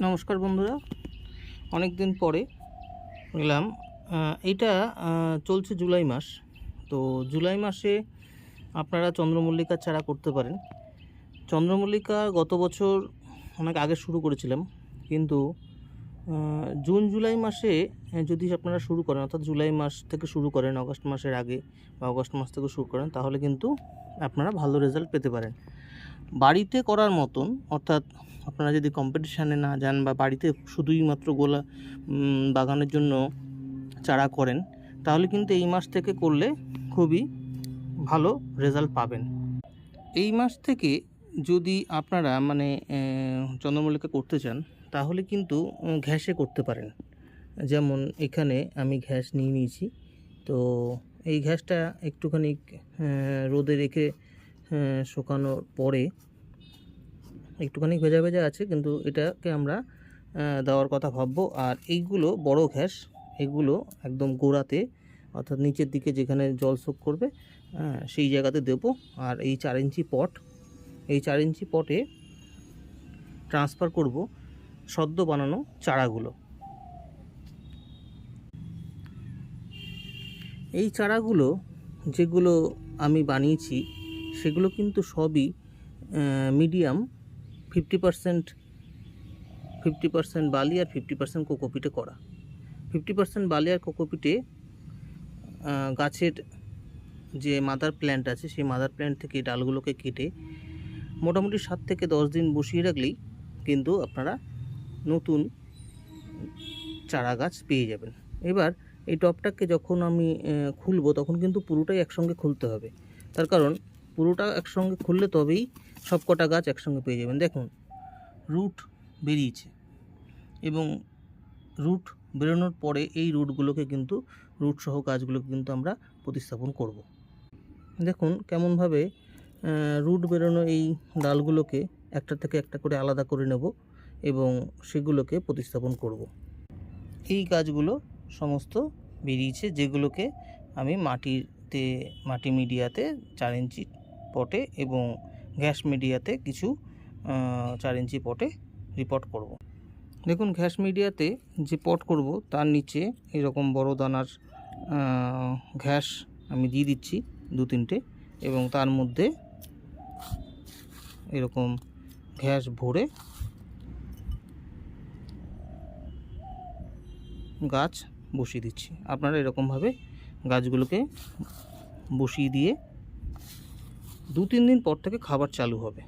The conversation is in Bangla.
নমস্কার বন্ধুরা, অনেক দিন পরে এলাম। এটা চলছে জুলাই মাস। তো জুলাই মাসে আপনারা চন্দ্রমল্লিকার চারা করতে পারেন। চন্দ্রমল্লিকা গত বছর অনেক আগে শুরু করেছিলাম, কিন্তু জুন জুলাই মাসে যদি আপনারা শুরু করেন, অর্থাৎ জুলাই মাস থেকে শুরু করেন, আগস্ট মাসের আগে বা আগস্ট মাস থেকে শুরু করেন, তাহলে কিন্তু আপনারা ভালো রেজাল্ট পেতে পারেন। বাড়িতে করার মতন, অর্থাৎ আপনারা যদি কম্পিটিশানে না যান বা বাড়িতে শুধুই মাত্র গোলা বাগানের জন্য চারা করেন, তাহলে কিন্তু এই মাস থেকে করলে খুবই ভালো রেজাল্ট পাবেন। এই মাস থেকে যদি আপনারা চন্দ্রমল্লিকা করতে চান, তাহলে কিন্তু ঘ্যাসে করতে পারেন। যেমন এখানে আমি ঘ্যাস নিয়ে নিয়েছি। তো এই ঘ্যাসটা একটুখানি রোদে রেখে শুকানোর পরে একটুখানি ভেজা ভেজা আছে, কিন্তু এটাকে আমরা দেওয়ার কথা ভাববো। আর এইগুলো বড় ঘ্যাস, এগুলো একদম গোড়াতে, অর্থাৎ নিচের দিকে যেখানে জল শোক করবে সেই জায়গাতে দেবো। আর এই 4 ইঞ্চি পট, এই 4 ইঞ্চি পটে ট্রান্সফার করব সদ্য বানানো চারাগুলো। এই চারাগুলো যেগুলো আমি বানিয়েছি সেগুলো কিন্তু সবই মিডিয়াম 50% বালি আর 50% কোকোপিটে করা। 50% বালি আর কোকোপিটে গাছের যে মাদার প্ল্যান্ট আছে, সেই মাদার প্ল্যান্ট থেকে ডালগুলোকে কেটে মোটামুটি 7 থেকে 10 দিন বসিয়ে রাখলেই কিন্তু আপনারা নতুন চারা গাছ পেয়ে যাবেন। এবার এই টবটাকে যখন আমি খুলবো, তখন কিন্তু পুরোটাই একসঙ্গে খুলতে হবে। তার কারণ পুরোটা একসঙ্গে খুললে তবেই সব কটা গাছ একসঙ্গে পেয়ে যাবেন। দেখুন, রুট বেরিয়েছে, এবং রুট বেরোনোর পরে এই রুটগুলোকে কিন্তু, রুট সহ গাছগুলোকে কিন্তু আমরা প্রতিস্থাপন করব। দেখুন কেমনভাবে রুট বেরোনো এই ডালগুলোকে একটা থেকে একটা করে আলাদা করে নেব এবং সেগুলোকে প্রতিস্থাপন করব। এই গাছগুলো সমস্ত বেরিয়েছে, যেগুলোকে আমি মাটি মিডিয়াতে 4 ইঞ্চি পটে এবং গ্যাস মিডিয়াতে কিছু 4 ইঞ্চি পটে রিপোর্ট করব। দেখুন, গ্যাস মিডিয়াতে যে পট করব তার নিচে এরকম বড় দানার ঘ্যাস আমি দিয়ে দিচ্ছি 2-3টে, এবং তার মধ্যে এরকম ঘ্যাস ভরে গাছ বসিয়ে দিচ্ছি। আপনারা এরকমভাবে গাছগুলোকে বসিয়ে দিয়ে 2-3 দিন পর থেকে খাবার চালু হবে।